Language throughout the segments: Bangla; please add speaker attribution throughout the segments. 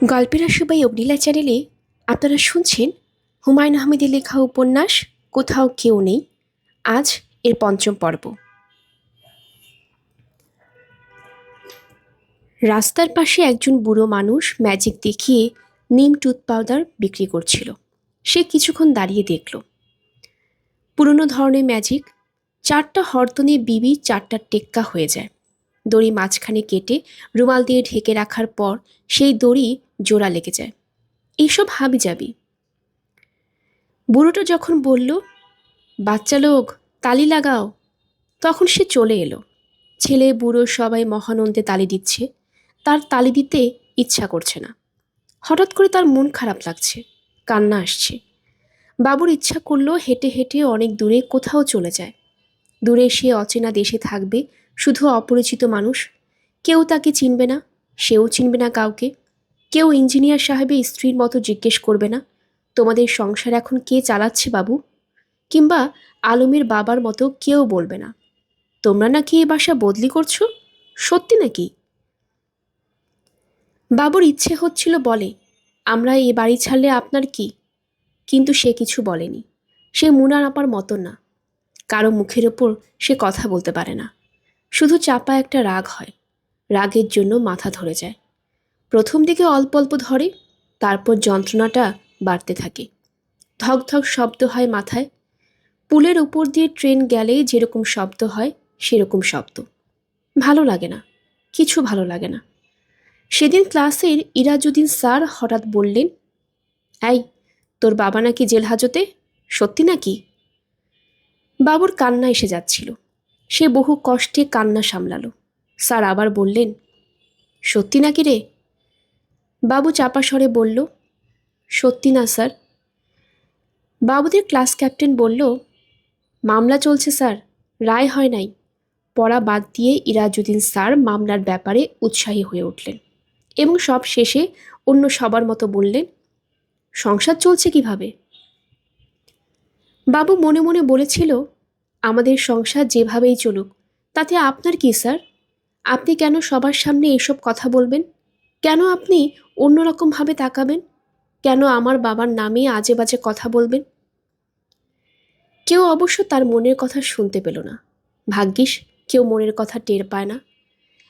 Speaker 1: গল্পের আশুবাই অগ্নিলা চ্যানেলে আপনারা শুনছেন হুমায়ুন আহমেদের লেখা উপন্যাস কোথাও কেউ নেই। আজ এর পঞ্চম পর্ব। রাস্তার পাশে একজন বুড়ো মানুষ ম্যাজিক দেখিয়ে নিম টুথ পাউডার বিক্রি করছিল। সে কিছুক্ষণ দাঁড়িয়ে দেখল। পুরনো ধরনের ম্যাজিক, 4টা হরতনে বিবি 4টা টেক্কা হয়ে যায়। দড়ি মাঝখানে কেটে রুমাল দিয়ে ঢেকে রাখার পর সেই দড়ি জোড়া লেগে যায়। এইসব হাবিজাবি। বুড়োটা যখন বলল, বাচ্চা লোক তালি লাগাও, তখন সে চলে এলো। ছেলে বুড়ো সবাই মহানন্দে তালি দিচ্ছে। তার তালি দিতে ইচ্ছা করছে না। হঠাৎ করে তার মন খারাপ লাগছে, কান্না আসছে। বাবুর ইচ্ছা করলো হেঁটে হেঁটে অনেক দূরে কোথাও চলে যায়। দূরে সে অচেনা দেশে থাকবে, শুধু অপরিচিত মানুষ। কেউ তাকে চিনবে না, সেও চিনবে না কাউকে। কেউ ইঞ্জিনিয়ার সাহেবের স্ত্রীর মতো জিজ্ঞেস করবে না, তোমাদের সংসার এখন কে চালাচ্ছে বাবু? কিংবা আলমের বাবার মতো কেউ বলবে না, তোমরা নাকি এই বাসা বদলি করছো, সত্যি নাকি? বাবুর ইচ্ছে হচ্ছিল বলে, আমরা এ বাড়ি ছাড়লে আপনার কি, কিন্তু সে কিছু বলেনি। সে মুনার আপার মতো না, কারো মুখের ওপর সে কথা বলতে পারে না। শুধু চাপা একটা রাগ হয়, রাগের জন্য মাথা ধরে যায়। প্রথম দিকে অল্প অল্প ধরে, তারপর যন্ত্রণাটা বাড়তে থাকে। ধক ধক শব্দ হয় মাথায়। পুলের উপর দিয়ে ট্রেন গেলে যেরকম শব্দ হয় সেরকম শব্দ। ভালো লাগে না, কিছু ভালো লাগে না। সেদিন ক্লাসের ইরাজুদ্দিন স্যার হঠাৎ বললেন, এই, তোর বাবা নাকি জেল হাজতে, সত্যি নাকি? বাবুর কান্না এসে যাচ্ছিল। সে বহু কষ্টে কান্না সামলালো। স্যার আবার বললেন, সত্যি নাকি রে? বাবু চাপা স্বরে বলল, সত্যি না স্যার। বাবুদের ক্লাস ক্যাপ্টেন বলল, মামলা চলছে স্যার, রায় হয় নাই। পড়া বাদ দিয়ে ইরাজুদ্দিন স্যার মামলার ব্যাপারে উৎসাহী হয়ে উঠলেন এবং সব শেষে অন্য সবার মতো বললেন, সংসার চলছে কিভাবে? বাবু মনে মনে বলেছিল, আমাদের সংসার যেভাবেই চলুক, তাতে আপনার কি স্যার? আপনি কেন সবার সামনে এসব কথা বলবেন? কেন আপনি অন্যরকমভাবে তাকাবেন? কেন আমার বাবার নামে আজে বাজে কথা বলবেন? কেউ অবশ্য তার মনের কথা শুনতে পেল না। ভাগ্যিস কেউ মনের কথা টের পায় না।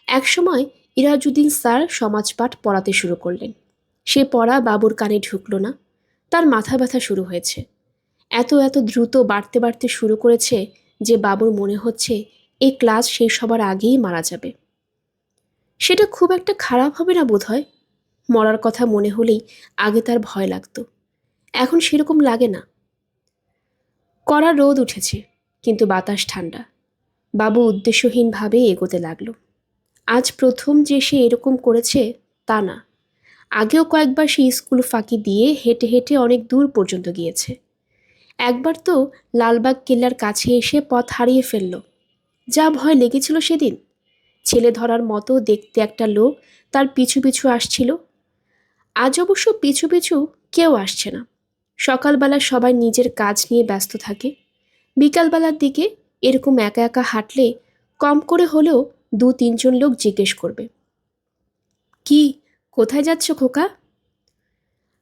Speaker 1: একসময় ইরাজুদ্দিন স্যার সমাজপাঠ পড়াতে শুরু করলেন। সে পড়া বাবুর কানে ঢুকল না। তার মাথা ব্যথা শুরু হয়েছে। এত এত দ্রুত বাড়তে বাড়তে শুরু করেছে যে বাবুর মনে হচ্ছে এই ক্লাস শেষ হবার আগেই মারা যাবে। সেটা খুব একটা খারাপ হবে না বোধহয়। মরার কথা মনে হলেই আগে তার ভয় লাগতো, এখন সেরকম লাগে না। কড়া রোদ উঠেছে, কিন্তু বাতাস ঠান্ডা। বাবু উদ্দেশ্যহীনভাবে এগোতে লাগলো। আজ প্রথম যে সে এরকম করেছে তা না, আগেও কয়েকবার সে স্কুল ফাঁকি দিয়ে হেঁটে হেঁটে অনেক দূর পর্যন্ত গিয়েছে। একবার তো লালবাগ কেল্লার কাছে এসে পথ হারিয়ে ফেলল। যা ভয় লেগেছিল সেদিন! ছেলে ধরার মতো দেখতে একটা লোক তার পিছু পিছু আসছিল। আজ অবশ্য পিছু পিছু কেউ আসছে না। সকালবেলা সবাই নিজের কাজ নিয়ে ব্যস্ত থাকে। বিকালবেলার দিকে এরকম একা একা হাঁটলে কম করে হলেও 2-3 জন লোক জিজ্ঞেস করবে, কি, কোথায় যাচ্ছ খোকা?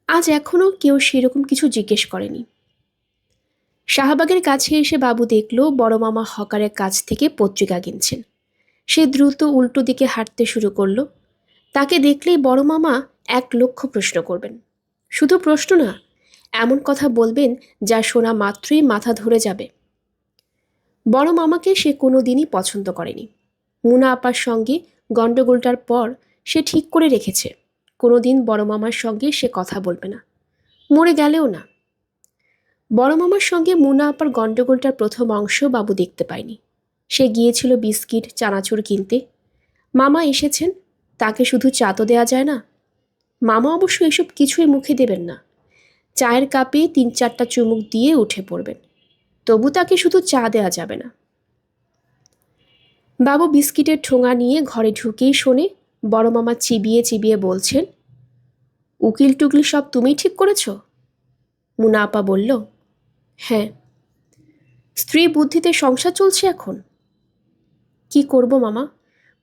Speaker 1: আজ এখনও কেউ সেরকম কিছু জিজ্ঞেস করেনি। শাহবাগের কাছে এসে বাবু দেখল বড় মামা হকারের কাছ থেকে পত্রিকা কিনছেন। সে দ্রুত উল্টো দিকে হাঁটতে শুরু করলো। তাকে দেখলেই বড় মামা 1,00,000 প্রশ্ন করবেন। শুধু প্রশ্ন না, এমন কথা বলবেন যা শোনা মাত্রই মাথা ধরে যাবে। বড় মামাকে সে কোনো দিনই পছন্দ করেনি। মুনা আপার সঙ্গে গণ্ডগোলটার পর সে ঠিক করে রেখেছে কোনো দিন বড় মামার সঙ্গে সে কথা বলবে না, মরে গেলেও না। বড় মামার সঙ্গে মুনা আপার গণ্ডগোলটার প্রথম অংশ বাবু দেখতে পায়নি। সে গিয়েছিল বিস্কিট চানাচুর কিনতে। মামা এসেছেন, তাকে শুধু চা তো দেওয়া যায় না। মামা অবশ্য এসব কিছুই মুখে দেবেন না। চায়ের কাপে 3-4টা চুমুক দিয়ে উঠে পড়বেন, তবু তাকে শুধু চা দেওয়া যাবে না। বাবু বিস্কিটের ঠোঙা নিয়ে ঘরে ঢুকেই শোনে বড় মামা চিবিয়ে চিবিয়ে বলছেন, উকিল টুকিল সব তুমিই ঠিক করেছ? মুনা আপা বলল, হ্যাঁ। স্ত্রী বুদ্ধিতে সংসার চলছে এখন। কি করব মামা,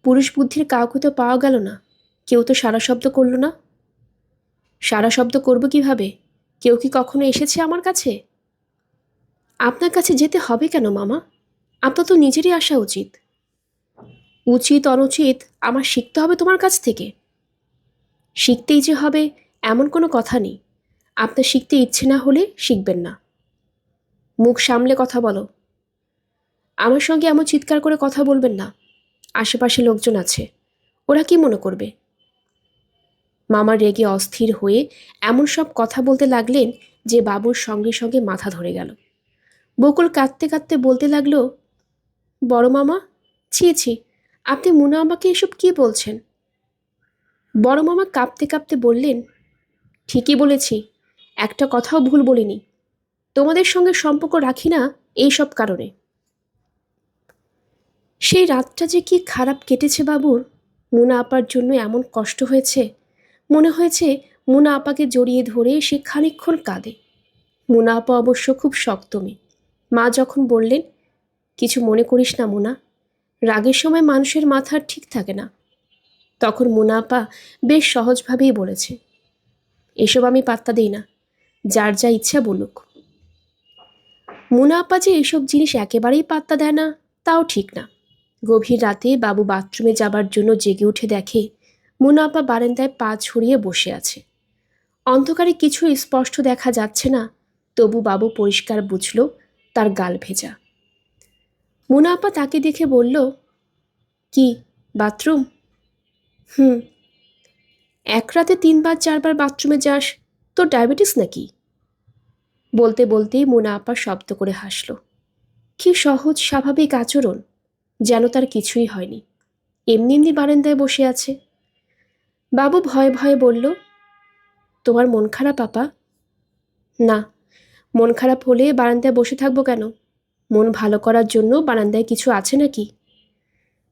Speaker 1: পুরুষ বুদ্ধির কাউকে তো পাওয়া গেল না, কেউ তো সারা শব্দ করল না। সারা শব্দ করব কিভাবে? কেউ কি কখনো এসেছে আমার কাছে? আপনার কাছে যেতে হবে কেন মামা? আপনার তো নিজেরই আসা উচিত। উচিত অনুচিত আমার শিখতে হবে তোমার কাছ থেকে? শিখতেই যে হবে এমন কোনো কথা নেই। আপনার শিখতে ইচ্ছে না হলে শিখবেন না। মুখ সামলে কথা বলো। আমার সঙ্গে এমন চিৎকার করে কথা বলবেন না। আশেপাশে লোকজন আছে, ওরা কি মনে করবে? মামা রেগে অস্থির হয়ে এমন সব কথা বলতে লাগলেন যে বাবুর সঙ্গে সঙ্গে মাথা ধরে গেল। বকুল কাঁদতে কাঁদতে বলতে লাগলো, বড় মামা, ছি ছি, আপনি মুনা আমাকে এসব কি বলছেন? বড় মামা কাঁপতে কাঁপতে বললেন, ঠিকই বলেছি, একটা কথাও ভুল বলিনি। তোমাদের সঙ্গে সম্পর্ক রাখি না এই সব কারণে। সেই রাতটা যে কি খারাপ কেটেছে বাবুর। মুনা আপার জন্য এমন কষ্ট হয়েছে, মনে হয়েছে মুনা আপাকে জড়িয়ে ধরে সে খানিকক্ষণ কাঁদে। মুনা আপা অবশ্য খুব শক্ত মেয়ে। মা যখন বললেন, কিছু মনে করিস না মুনা, রাগের সময় মানুষের মাথা আর ঠিক থাকে না, তখন মুনা আপা বেশ সহজভাবেই বলেছে, এসব আমি পাত্তা দিই না, যার যা ইচ্ছা বলুক। মুনা আপা যে এসব জিনিস একেবারেই পাত্তা দেয় না তাও ঠিক না। গভীর রাতে বাবু বাথরুমে যাবার জন্য জেগে উঠে দেখে মুনা আপা বারান্দায় পা ছড়িয়ে বসে আছে। অন্ধকারে কিছু স্পষ্ট দেখা যাচ্ছে না, তবু বাবু পরিষ্কার বুঝল তার গাল ভেজা। মুনা আপা তাকে দেখে বলল, কি বাথরুম? হুম। এক রাতে 3-4 বার বাথরুমে যাস, তোর ডায়াবেটিস নাকি? বলতে বলতেই মুনা আপা শব্দ করে হাসল। কি সহজ স্বাভাবিক আচরণ, যেন তার কিছুই হয়নি, এমনি এমনি বারান্দায় বসে আছে। বাবু ভয়ে ভয়ে বলল, তোমার মন খারাপ আপা? না, মন খারাপ হলে বারান্দায় বসে থাকবো কেন? মন ভালো করার জন্য বারান্দায় কিছু আছে নাকি?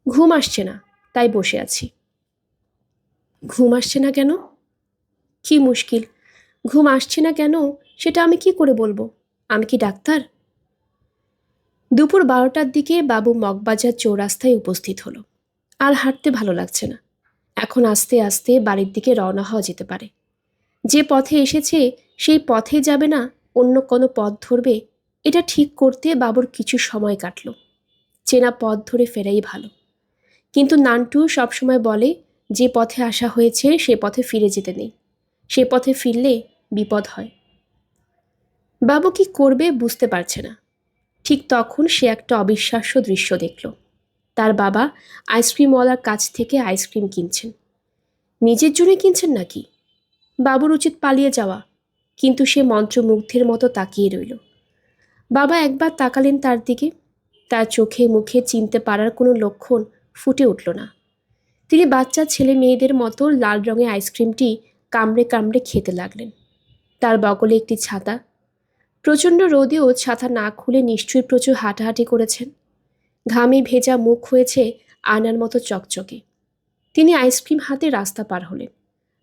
Speaker 1: ঘুম আসছে না, তাই বসে আছি। ঘুম আসছে না কেন? কি মুশকিল, ঘুম আসছে না কেন সেটা আমি কি করে বলবো? আমি কি ডাক্তার? দুপুর 12টার দিকে বাবু মগবাজার চৌরাস্তায় উপস্থিত হলো। আর হাঁটতে ভালো লাগছে না। এখন আস্তে আস্তে বাড়ির দিকে রওনা হওয়া যেতে পারে। যে পথে এসেছে সেই পথে যাবে না অন্য কোনো পথ ধরবে, এটা ঠিক করতে বাবুর কিছু সময় কাটল। চেনা পথ ধরে ফেরাই ভালো। কিন্তু নান্টু সবসময় বলে, যে পথে আসা হয়েছে সে পথে ফিরে যেতে নেই, সে পথে ফিরলে বিপদ হয়। বাবু কি করবে বুঝতে পারছে না। ঠিক তখন সে একটা অবিশ্বাস্য দৃশ্য দেখল। তার বাবা আইসক্রিমওয়ালার কাছ থেকে আইসক্রিম কিনছেন। নিজের জন্য কিনছেন নাকি? বাবুর উচিত পালিয়ে যাওয়া, কিন্তু সে মন্ত্রমুগ্ধের মতো তাকিয়ে রইল। বাবা একবার তাকালেন তার দিকে, তার চোখে মুখে চিনতে পারার কোনো লক্ষণ ফুটে উঠল না। তিনি বাচ্চা ছেলে মেয়েদের মতো লাল রঙের আইসক্রিমটি কামড়ে কামড়ে খেতে লাগলেন। তার বগলে একটি ছাতা। প্রচণ্ড রোদেও ছাতা না খুলে নিশ্চয়ই প্রচুর হাঁটাহাঁটি করেছেন। ঘামে ভেজা মুখ হয়েছে আয়নার মতো চকচকে। তিনি আইসক্রিম হাতে রাস্তা পার হলেন।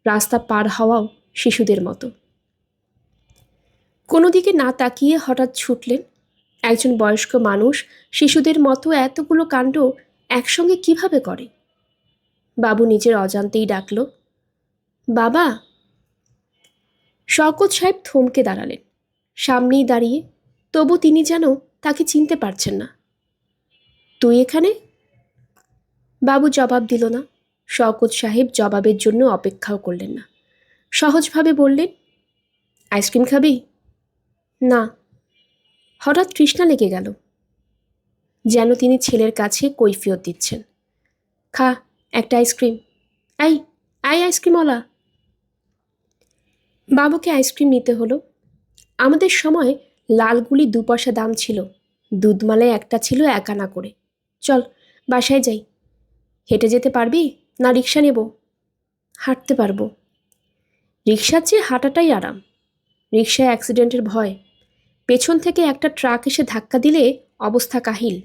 Speaker 1: রাস্তা পার হওয়াও শিশুদের মতো। কোনো দিকে না তাকিয়ে হঠাৎ ছুটলেন। একজন বয়স্ক মানুষ শিশুদের মতো এতগুলো কাণ্ড একসঙ্গে কিভাবে করে? বাবু নিজের অজান্তেই ডাকল, বাবা। শওকত সাহেব থমকে দাঁড়ালেন, সামনেই দাঁড়িয়ে, তবু তিনি যেন তাকে চিনতে পারছেন না। তুই এখানে? বাবু জবাব দিল না। শওকত সাহেব জবাবের জন্য অপেক্ষাও করলেন না। সহজভাবে বললেন, আইসক্রিম খাবি? না। হঠাৎ তৃষ্ণা লেগে গেল, যেন তিনি ছেলের কাছে কৈফিয়ত দিচ্ছেন। খা একটা আইসক্রিম। এই আইসক্রিমওয়ালা। বাবুকে আইসক্রিম নিতে হলো। আমাদের সময় লালগুলি 2 পয়সা দাম ছিল। দুধমালায় একটা ছিল 1 আনা করে। চল বাসায় যাই। হেঁটে যেতে পারবি না রিক্সা নেব? হাঁটতে পারবো। রিক্সার চেয়ে হাঁটাটাই আরাম। রিক্সায় অ্যাক্সিডেন্টের ভয়, পেছন থেকে একটা ট্রাক এসে ধাক্কা দিলে অবস্থা কাহিল।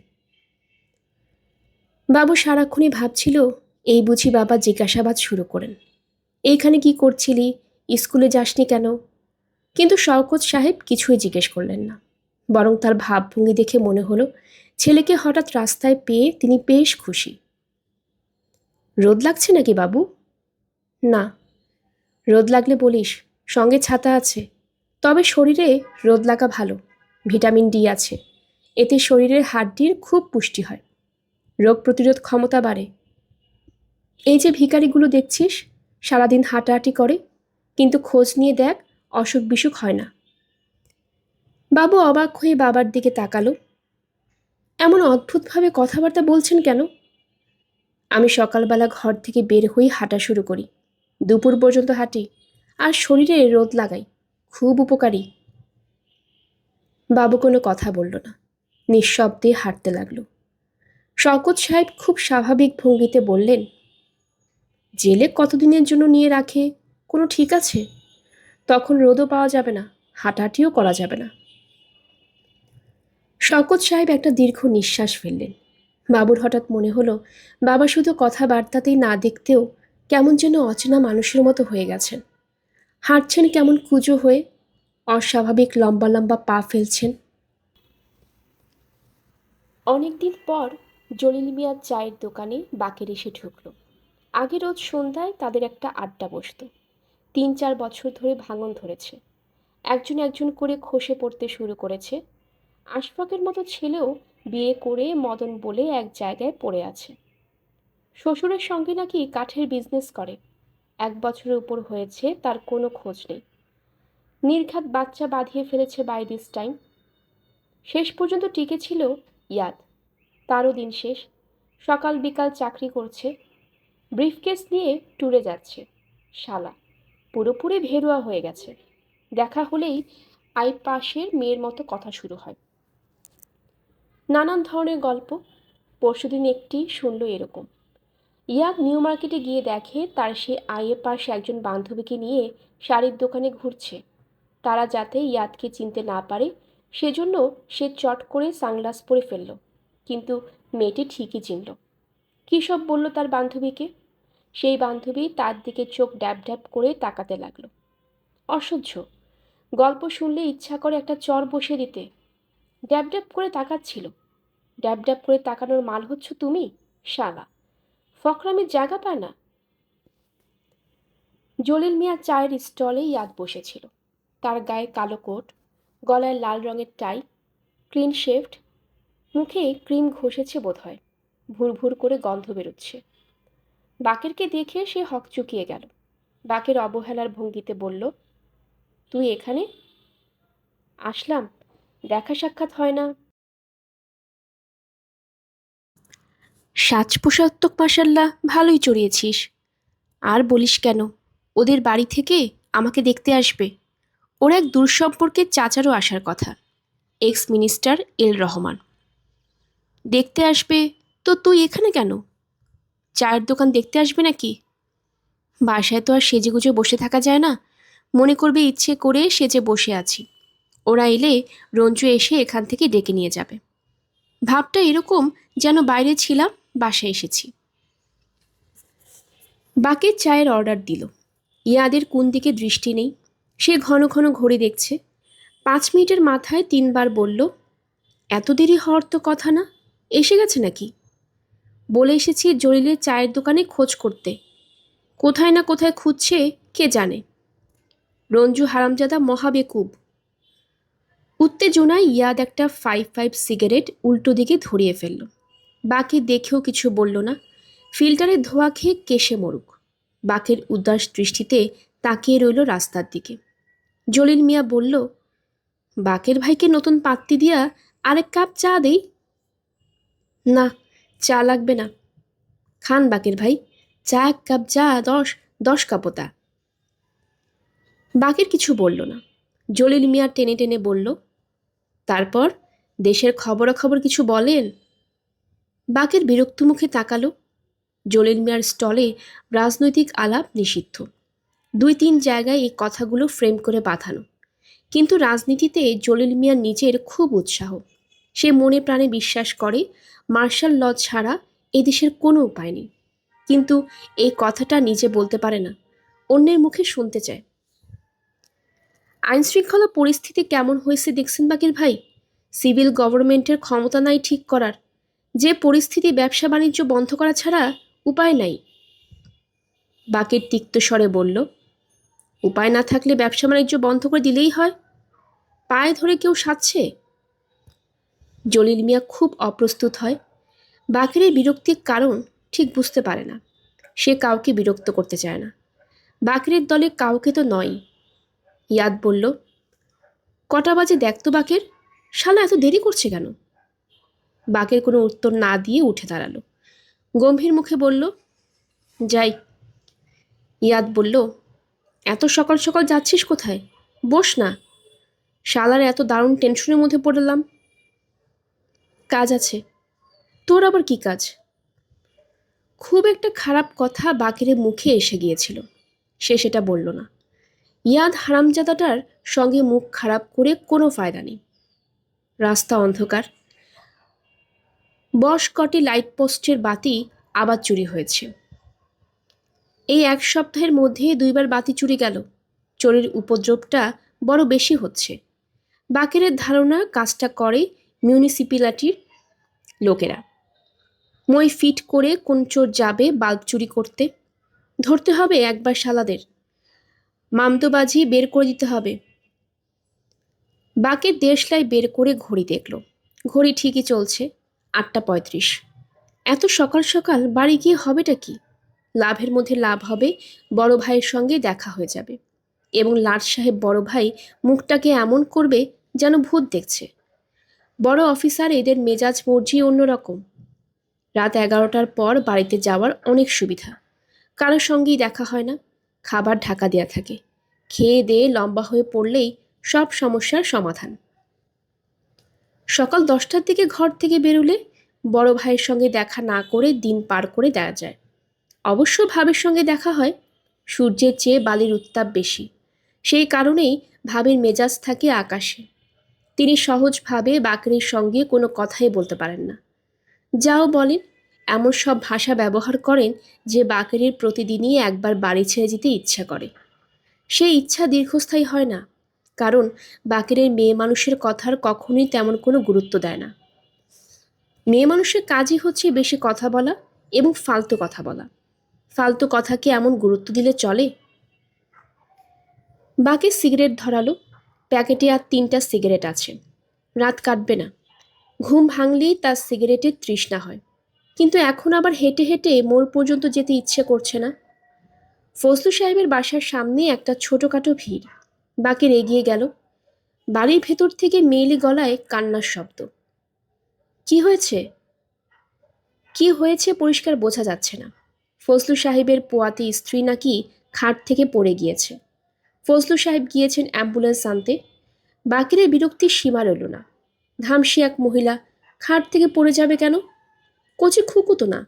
Speaker 1: বাবু সারাক্ষণই ভাবছিল, এই বুঝি বাবা জিজ্ঞাসাবাদ শুরু করেন, এইখানে কি করছিলি, স্কুলে যাসনি কেন? কিন্তু শওকত সাহেব কিছুই জিজ্ঞেস করলেন না। বরং তার ভাবভঙ্গি দেখে মনে হলো ছেলেকে হঠাৎ রাস্তায় পেয়ে তিনি বেশ খুশি। রোদ লাগছে নাকি বাবু? না। রোদ লাগলে বলিস, সঙ্গে ছাতা আছে। তবে শরীরে রোদ লাগা ভালো। ভিটামিন ডি আছে। এতে শরীরের হাড্ডির খুব পুষ্টি হয়, রোগ প্রতিরোধ ক্ষমতা বাড়ে। এই যে ভিখারিগুলো দেখছিস, সারাদিন হাঁটাহাঁটি করে, কিন্তু খোঁজ নিয়ে দেখ অসুখ বিসুখ হয় না। বাবু অবাক হয়ে বাবার দিকে তাকালো। এমন অদ্ভুতভাবে কথাবার্তা বলছেন কেন? আমি সকালবেলা ঘর থেকে বের হয়ে হাঁটা শুরু করি, দুপুর পর্যন্ত হাঁটি, আর শরীরে রোদ লাগাই, খুব উপকারী। বাবু কোনো কথা বলল না, নিঃশব্দে হাঁটতে লাগলো। শওকত সাহেব খুব স্বাভাবিক ভঙ্গিতে বললেন, জেলে কতদিনের জন্য নিয়ে রাখে কোনো ঠিক আছে? তখন রোদও পাওয়া যাবে না, হাঁটাহাঁটিও করা যাবে না। শওকত সাহেব একটা দীর্ঘ নিঃশ্বাস ফেললেন। বাবুর হঠাৎ মনে হলো বাবা শুধু কথাবার্তাতেই না দেখতেও কেমন যেন অচেনা মানুষের মতো হয়ে গেছেন। হাঁটছেন কেমন কুঁজো হয়ে, অস্বাভাবিক লম্বা লম্বা পা ফেলছেন। অনেকদিন পর জলিল মিয়ার চায়ের দোকানে বাকের এসে ঢুকলো। আগে রোজ সন্ধ্যায় তাদের একটা আড্ডা বসত। 3-4 বছর ধরে ভাঙন ধরেছে। একজন একজন করে খসে পড়তে শুরু করেছে। আশফাকের মতো ছেলেও বিয়ে করে মদন বলে এক জায়গায় পড়ে আছে। শ্বশুরের সঙ্গে নাকি কাঠের বিজনেস করে। 1 বছরের উপর হয়েছে, তার কোনো খোঁজ নেই। নির্ঘাত বাচ্চা বাঁধিয়ে ফেলেছে বাই দিস টাইম। শেষ পর্যন্ত টিকে ছিল ইয়াদ। তারও দিন শেষ। সকাল বিকাল চাকরি করছে, ব্রিফকেস নিয়ে ট্যুরে যাচ্ছে। শালা পুরোপুরি ভেরুয়া হয়ে গেছে। দেখা হলেই পাশের মেয়ের মতো কথা শুরু হয়। নানান ধরনের গল্প। পরশুদিন একটি শুনল এরকম, ইয়াদ নিউ মার্কেটে গিয়ে দেখে তার সে পাশে একজন বান্ধবীকে নিয়ে শাড়ির দোকানে ঘুরছে। তারা যাতে ইয়াদকে চিনতে না পারে সেজন্য সে চট করে সানগ্লাস পরে ফেলল, কিন্তু মেয়েটি ঠিকই চিনল। কী সব বলল তার বান্ধবীকে। সেই বান্ধবী তার দিকে চোখ ড্যাব ড্যাব করে তাকাতে লাগলো। অসহ্য। গল্প শুনলে ইচ্ছা করে একটা চর বসে দিতে। ড্যাব ড্যাব করে তাকাচ্ছিল। ড্যাব ড্যাব করে তাকানোর মাল হচ্ছ তুমি, শালা। ফকরামির জায়গা পায় না। জলিল মিয়া চায়ের স্টলে ইয়াদ বসেছিল। তার গায়ে কালো কোট, গলায় লাল রঙের টাই, ক্লিন শেভড, মুখে ক্রিম ঘষেছে বোধহয়। ভুর ভুর করে গন্ধ বেরোচ্ছে। বাকেরকে দেখে সে হকচকিয়ে গেল। বাকের অবহেলার ভঙ্গিতে বলল, তুই এখানে? আসলাম, দেখা সাক্ষাৎ হয় না। সাজ পোশাক তো মাশাল্লাহ ভালোই চড়িয়েছিস। আর বলিস কেন, ওদের বাড়ি থেকে আমাকে দেখতে আসবে। ওর এক দূর সম্পর্কের চাচারও আসার কথা, এক্স মিনিস্টার এল রহমান। দেখতে আসবে তো তুই এখানে কেন? চায়ের দোকান দেখতে আসবে নাকি? বাসায় তো আর সেজেগুজে বসে থাকা যায় না, মনে করবে ইচ্ছে করে সেজে বসে আছি। ওরা এলে রঞ্জু এসে এখান থেকে ডেকে নিয়ে যাবে। ভাবটা এরকম যেন বাইরে ছিলাম, বাসায় এসেছি। বাকের চায়ের অর্ডার দিল। ইয়াদের কোন দিকে দৃষ্টি নেই, সে ঘন ঘন ঘড়ি দেখছে। 5 মিনিটের মাথায় 3বার বলল, এত দেরি হওয়ার তো কথা না, এসে গেছে নাকি? বলে এসেছি জলিলের চায়ের দোকানে খোঁজ করতে। কোথায় না কোথায় খুঁজছে কে জানে। রঞ্জু হারামজাদা মহাবেকুব। উত্তেজনায় ইয়াদ একটা 5 সিগারেট উল্টো দিকে ধরিয়ে ফেলল। বাকি দেখেও কিছু বলল না। ফিল্টারের ধোয়া খেয়ে কেশে মরুক। বাকের উদাস দৃষ্টিতে তাকিয়ে রইল রাস্তার দিকে। জলিল মিয়া বলল, বাকের ভাইকে নতুন পাত্তি দিয়া আরেক কাপ চা দেই। না, চা লাগবে না। খান বাকের ভাই, চা 1 কাপ, চা 10 কাপও তা। বাকের কিছু বলল না। জলিল মিয়া টেনে টেনে বলল, তারপর দেশের খবরাখবর কিছু বলেন। বাকের বিরক্ত মুখে তাকালো। জলিল মিয়ার স্টলে রাজনৈতিক আলাপ নিষিদ্ধ। 2-3 জায়গায় এই কথাগুলো ফ্রেম করে বাঁধানো। কিন্তু রাজনীতিতে জলিল মিয়ার নিজের খুব উৎসাহ। সে মনে প্রাণে বিশ্বাস করে মার্শাল ল ছাড়া এদেশের কোনো উপায় নেই। কিন্তু এই কথাটা নিজে বলতে পারে না, অন্যের মুখে শুনতে চায়। আইনশৃঙ্খলা পরিস্থিতি কেমন হয়েছে দেখছেন বাকির ভাই? সিভিল গভর্নমেন্টের ক্ষমতা নাই ঠিক করার। যে পরিস্থিতি, ব্যবসা বাণিজ্য বন্ধ করা ছাড়া উপায় নাই। বাকির তিক্ত স্বরে বলল, উপায় না থাকলে ব্যবসা বাণিজ্য বন্ধ করে দিলেই হয়। পায়ে ধরে কেউ সাধছে? জলিল মিয়া খুব অপ্রস্তুত হয়। বাকেরের বিরক্তির কারণ ঠিক বুঝতে পারে না। সে কাউকে বিরক্ত করতে চায় না। বাকেরের দলে কাউকে তো নয়। ইয়াদ বলল, কটা বাজে দেখ তো বাকের, শালা এত দেরি করছে কেন? বাকের কোনো উত্তর না দিয়ে উঠে দাঁড়ালো। গম্ভীর মুখে বলল, যাই। ইয়াদ বলল, এত সকাল সকাল যাচ্ছিস কোথায়? বস না। শালার এত দারুণ টেনশনের মধ্যে পড়লাম। কাজ আছে। তোর আবার কি কাজ? খুব একটা খারাপ কথা বাকেরের মুখে এসে গিয়েছিল। সে সেটা বলল না। ইয়াদ হারামজাদাটার সঙ্গে মুখ খারাপ করে কোনো ফায়দা নেই। রাস্তা অন্ধকার। কটি লাইট পোস্টের বাতি আবার চুরি হয়েছে। এই এক সপ্তাহের মধ্যে 2বার বাতি চুরি গেল। চোরের উপদ্রবটা বড় বেশি হচ্ছে। বাকেরের ধারণা কাজটা করে মিউনিসিপ্যালিটির লোকেরা। মই ফিট করে কোন চোর যাবে বাল্ব চুরি করতে? ধরতে হবে একবার শালাদের। মামদোবাজি বের করে দিতে হবে। বাকের দেশলাই বের করে ঘড়ি দেখল। ঘড়ি ঠিকই চলছে, 8:35। এত সকাল সকাল বাড়ি গিয়ে হবেটা কি? লাভের মধ্যে লাভ হবে, বড় ভাইয়ের সঙ্গে দেখা হয়ে যাবে। এবং লাট সাহেব বড় ভাই মুখটাকে এমন করবে যেন ভূত দেখছে। বড় অফিসার এদের মেজাজ মর্জি অন্যরকম। রাত 11টার পর বাড়িতে যাওয়ার অনেক সুবিধা। কারোর সঙ্গেই দেখা হয় না। খাবার ঢাকা দেওয়া থাকে। খেয়ে দেয়ে লম্বা হয়ে পড়লেই সব সমস্যার সমাধান। সকাল 10টার দিকে ঘর থেকে বেরোলে বড় ভাইয়ের সঙ্গে দেখা না করে দিন পার করে দেওয়া যায়। অবশ্য ভাবের সঙ্গে দেখা হয়। সূর্যের চেয়ে বালির উত্তাপ বেশি। সেই কারণেই ভাবের মেজাজ থাকে আকাশে। তিনি সহজভাবে বাকরির সঙ্গে কোনো কথাই বলতে পারেন না। যাও বলেন, এমন সব ভাষা ব্যবহার করেন যে বাকেরের প্রতিদিনই একবার বাড়ি ছেড়ে যেতে ইচ্ছা করে। সেই ইচ্ছা দীর্ঘস্থায়ী হয় না, কারণ বাকেরের মেয়ে মানুষের কথার কখনোই তেমন কোনো গুরুত্ব দেয় না। মেয়ে মানুষের কাজই হচ্ছে বেশি কথা বলা এবং ফালতু কথা বলা। ফালতু কথাকে এমন গুরুত্ব দিলে চলে? বাকি সিগারেট ধরালো। প্যাকেটে আর 3টা সিগারেট আছে। রাত কাটবে না। ঘুম ভাঙলেই তার সিগারেটের তৃষ্ণা হয়। কিন্তু এখন আবার হেঁটে হেঁটে মোড় পর্যন্ত যেতে ইচ্ছে করছে না। ফজলু সাহেবের বাসার সামনে একটা ছোটোখাটো ভিড়। বাকের এগিয়ে গেল। বাড়ির ভেতর থেকে মেয়েলি গলায় কান্নার শব্দ। কি হয়েছে? কি হয়েছে পরিষ্কার বোঝা যাচ্ছে না। ফজলু সাহেবের পোয়াতি স্ত্রী নাকি খাট থেকে পড়ে গিয়েছে। ফজলু সাহেব গিয়েছেন অ্যাম্বুলেন্স আনতে। বাকিরের বিরক্তির সীমা রইল না। ধামসি এক মহিলা, খাট থেকে পড়ে যাবে কেন? কচি খুকু তো না।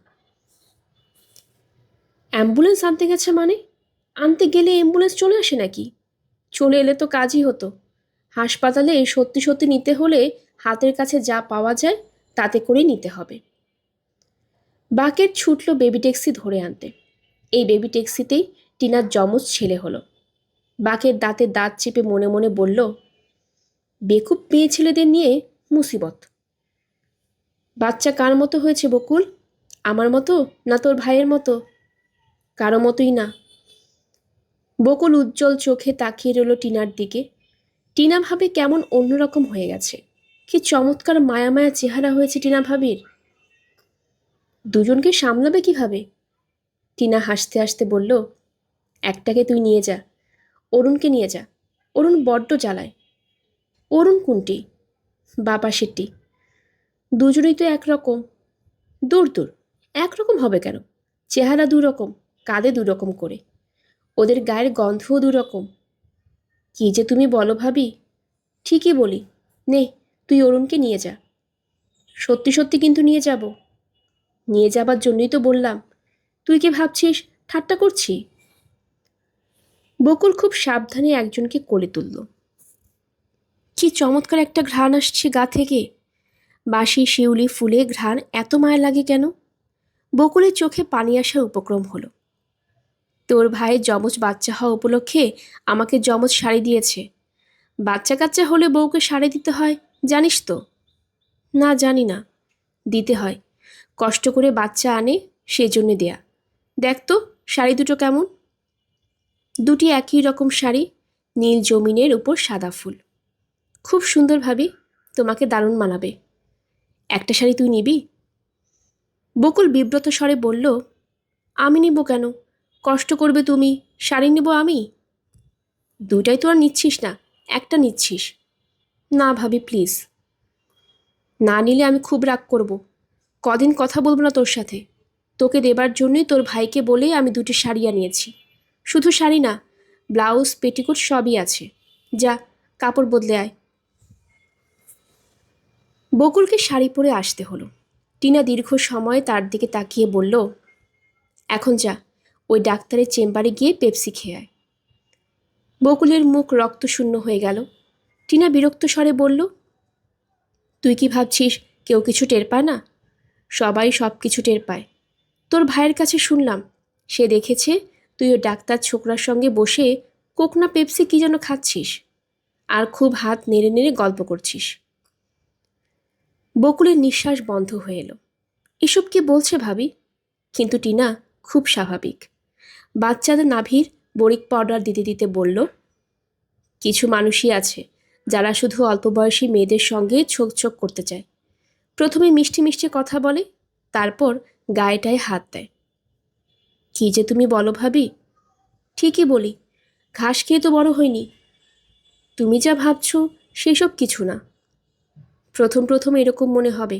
Speaker 1: অ্যাম্বুলেন্স আনতে গেছে মানে? আনতে গেলে অ্যাম্বুলেন্স চলে আসে নাকি? চলে এলে তো কাজই হতো। হাসপাতালে সত্যি সত্যি নিতে হলে হাতের কাছে যা পাওয়া যায় তাতে করে নিতে হবে। বাকের ছুটল বেবি ট্যাক্সি ধরে আনতে। এই বেবি ট্যাক্সিতেই টিনার যমজ ছেলে হলো। বাকের দাঁতে দাঁত চেপে মনে মনে বলল, বেকুব মেয়ে ছেলেদের নিয়ে মুসিবত। বাচ্চা কার মতো হয়েছে বকুল? আমার মতো না তোর ভাইয়ের মতো? কারো মতোই না। বকুল উজ্জ্বল চোখে তাকিয়ে রইল টিনার দিকে। টিনা ভাবে কেমন অন্যরকম হয়ে গেছে। কি চমৎকার মায়া মায়া চেহারা হয়েছে টিনা ভাবির। দুজনকে সামলাবে কিভাবে? টিনা হাসতে হাসতে বলল, একটাকে তুই নিয়ে যা, অরুণকে নিয়ে যা। অরুণ বড্ড জ্বালায়। অরুণ কোনটি? বাবা সেটি। দুজনেই তো একরকম। দূর দূর, একরকম হবে কেন? চেহারা দুরকম, কাঁদে দুরকম করে। ওদের গায়ের গন্ধও দুরকম। কি যে তুমি বলো ভাবি। ঠিকই বলি। নে, তুই অরুণকে নিয়ে যা। সত্যি সত্যি কিন্তু নিয়ে যাব। নিয়ে যাবার জন্যই তো বললাম। তুই কি ভাবছিস ঠাট্টা করছি? বকুল খুব সাবধানে একজনকে কোলে তুলল। কি চমৎকার একটা ঘ্রাণ আসছে গা থেকে। বাসি শিউলি ফুলে ঘ্রাণ এত মায়া লাগে কেন? বকুলের চোখে পানি আসার উপক্রম হলো। তোর ভাইয়ের যমজ বাচ্চা হওয়া উপলক্ষে আমাকে যমজ শাড়ি দিয়েছে। বাচ্চা কাচ্চা হলে বউকে শাড়ি দিতে হয়, জানিস তো? না, জানি না। দিতে হয়। কষ্ট করে বাচ্চা আনে, সেজন্যে দেয়া। দেখ তো শাড়ি দুটো কেমন। দুটি একই রকম শাড়ি, নীল জমিনের উপর সাদা ফুল। খুব সুন্দর ভাবি, তোমাকে দারুণ মানাবে। একটা শাড়ি তুই নিবি? বকুল বিব্রত স্বরে বলল, আমি নিব কেন? কষ্ট করবে তুমি, শাড়ি নেব আমি? দুটাই তো আর নিচ্ছিস না, একটা নিচ্ছিস। না ভাবি প্লিজ। না নিলে আমি খুব রাগ করব। কদিন কথা বলবো না তোর সাথে। তোকে দেবার জন্যই তোর ভাইকে বলেই আমি দুটি শাড়ি আনিয়েছি। শুধু শাড়ি না, ব্লাউজ পেটিকোট সবই আছে। যা, কাপড় বদলে আয়। বকুলকে শাড়ি পরে আসতে হলো। টিনা দীর্ঘ সময় তার দিকে তাকিয়ে বলল, এখন যা, ওই ডাক্তারের চেম্বারে গিয়ে পেপসি খেয়ে আয়। বকুলের মুখ রক্তশূন্য হয়ে গেল। টিনা বিরক্ত স্বরে বলল, তুই কি ভাবছিস কেউ কিছু টের পায় না? সবাই সব কিছু টের পায়। তোর ভাইয়ের কাছে শুনলাম, সে দেখেছে তুই ওই ডাক্তার ছোকরার সঙ্গে বসে কোক না পেপসি কি যেন খাচ্ছিস, আর খুব হাত নেড়ে নেড়ে গল্প করছিস। বকুলের নিঃশ্বাস বন্ধ হয়ে এলো। এসব কি বলছে ভাবি? কিন্তু টিনা খুব স্বাভাবিক। বাচ্চাদের নাভির বরিক পাউডার দিতে দিতে বলল, কিছু মানুষই আছে যারা শুধু অল্প বয়সী মেয়েদের সঙ্গে ছোক ছোক করতে চায়। প্রথমে মিষ্টি মিষ্টি কথা বলে, তারপর গায়েটায় হাত দেয়। কি যে তুমি বলো ভাবি? ঠিকই বলি, ঘাস খেয়ে তো বড় হয়নি। তুমি যা ভাবছো সেসব কিছু না। প্রথম প্রথম এরকম মনে হবে,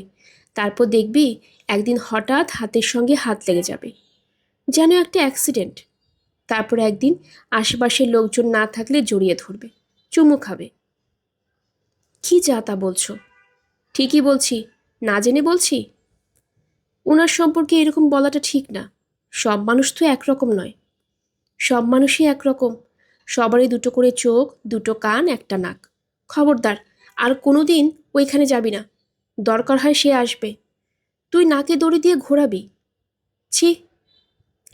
Speaker 1: তারপর দেখবি একদিন হঠাৎ হাতের সঙ্গে হাত লেগে যাবে, যেন একটা অ্যাক্সিডেন্ট। তারপর একদিন আশেপাশের লোকজন না থাকলে জড়িয়ে ধরবে, চুমু খাবে। কি যা তা বলছো? ঠিকই বলছি, না জেনে বলছি? ওনার সম্পর্কে এরকম বলাটা ঠিক না। সব মানুষ তো একরকম নয়। সব মানুষই একরকম। সবারই দুটো করে চোখ, দুটো কান, একটা নাক। খবরদার, আর কোনো দিন ওইখানে যাবি না। দরকার হয় সে আসবে, তুই নাকে দড়ি দিয়ে ঘোরাবি। ছি,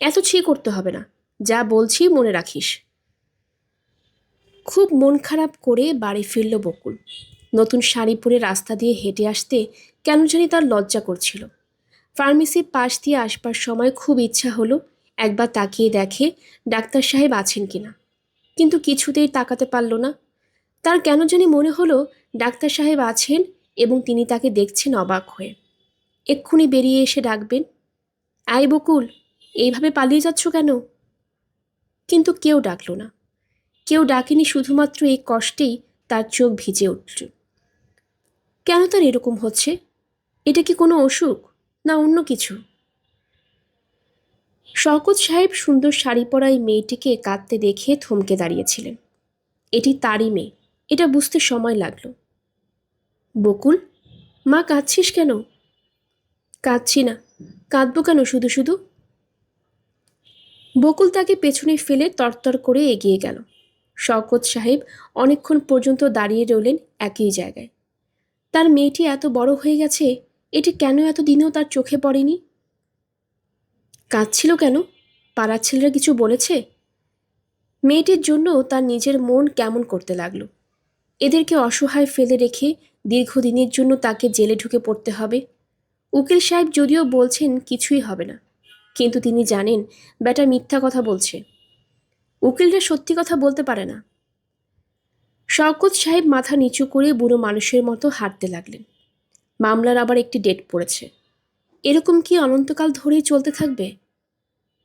Speaker 1: এত ছি করতে হবে না, যা বলছি মনে রাখিস। খুব মন খারাপ করে বাড়ি ফিরল বকুল। নতুন শাড়ি পরে রাস্তা দিয়ে হেঁটে আসতে কেন জানি তার লজ্জা করছিল। ফার্মেসির পাশ দিয়ে আসবার সময় খুব ইচ্ছা হলো একবার তাকিয়ে দেখে ডাক্তার সাহেব আছেন কিনা, কিন্তু কিছুতেই তাকাতে পারল না। তার কেন জানি মনে হলো ডাক্তার সাহেব আছেন এবং তিনি তাকে দেখছেন অবাক হয়ে। এক্ষুনি বেরিয়ে এসে ডাকবেন, আয় বকুল, এইভাবে পালিয়ে যাচ্ছ কেন? কিন্তু কেউ ডাকল না। কেউ ডাকেনি, শুধুমাত্র এই কষ্টেই তার চোখ ভিজে উঠল। কেন তার এরকম হচ্ছে? এটা কি কোনো অসুখ, না অন্য কিছু? শওকত সাহেব সুন্দর শাড়ি পরা এই মেয়েটিকে কাঁদতে দেখে থমকে দাঁড়িয়েছিলেন। এটি তারই মেয়ে, এটা বুঝতে সময় লাগলো। বকুল, মা কাঁদছিস কেন? কাঁদছি না, কাঁদবো কেন শুধু শুধু? বকুল তাকে পেছনে ফেলে তরতর করে এগিয়ে গেল। শওকত সাহেব অনেকক্ষণ পর্যন্ত দাঁড়িয়ে রইলেন একই জায়গায়। তার মেয়েটি এত বড় হয়ে গেছে, এটি কেন এত দিনেও তার চোখে পড়েনি? কাঁদছিল কেন? পাড়ার ছেলেরা কিছু বলেছে? মেয়েটির জন্য তার নিজের মন কেমন করতে লাগলো। এদেরকে অসহায় ফেলে রেখে দীর্ঘদিনের জন্য তাকে জেলে ঢুকে পড়তে হবে। উকিল সাহেব যদিও বলছেন কিছুই হবে না, কিন্তু তিনি জানেন বেটা মিথ্যা কথা বলছে। উকিলরা সত্যি কথা বলতে পারে না। শওকত সাহেব মাথা নিচু করে বুড়ো মানুষের মতো হাঁটতে লাগলেন। মামলার আবার একটি ডেট পড়েছে। এরকম কি অনন্তকাল ধরেই চলতে থাকবে?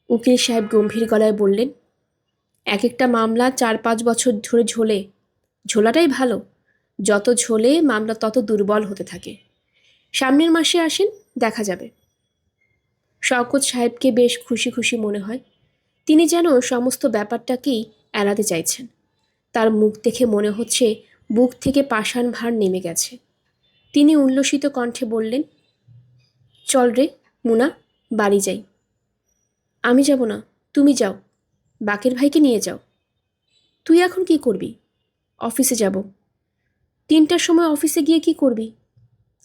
Speaker 1: উকিল সাহেব গম্ভীর গলায় বললেন, এক একটা মামলা 4-5 বছর ধরে ঝোলে। ঝোলাটাই ভালো, যত ঝোলে মামলা তত দুর্বল হতে থাকে। সামনের মাসে আসেন, দেখা যাবে। শওকত সাহেবকে বেশ খুশি খুশি মনে হয়। তিনি যেন সমস্ত ব্যাপারটাকেই এড়াতে চাইছেন। তার মুখ দেখে মনে হচ্ছে বুক থেকে পাষাণ ভার নেমে গেছে। তিনি উল্লসিত কণ্ঠে বললেন, চল রে মুনা, বাড়ি যাই। আমি যাব না, তুমি যাও, বাকের ভাইকে নিয়ে যাও। তুই এখন কি করবি? অফিসে যাব। 3টার সময় অফিসে গিয়ে কি করবি?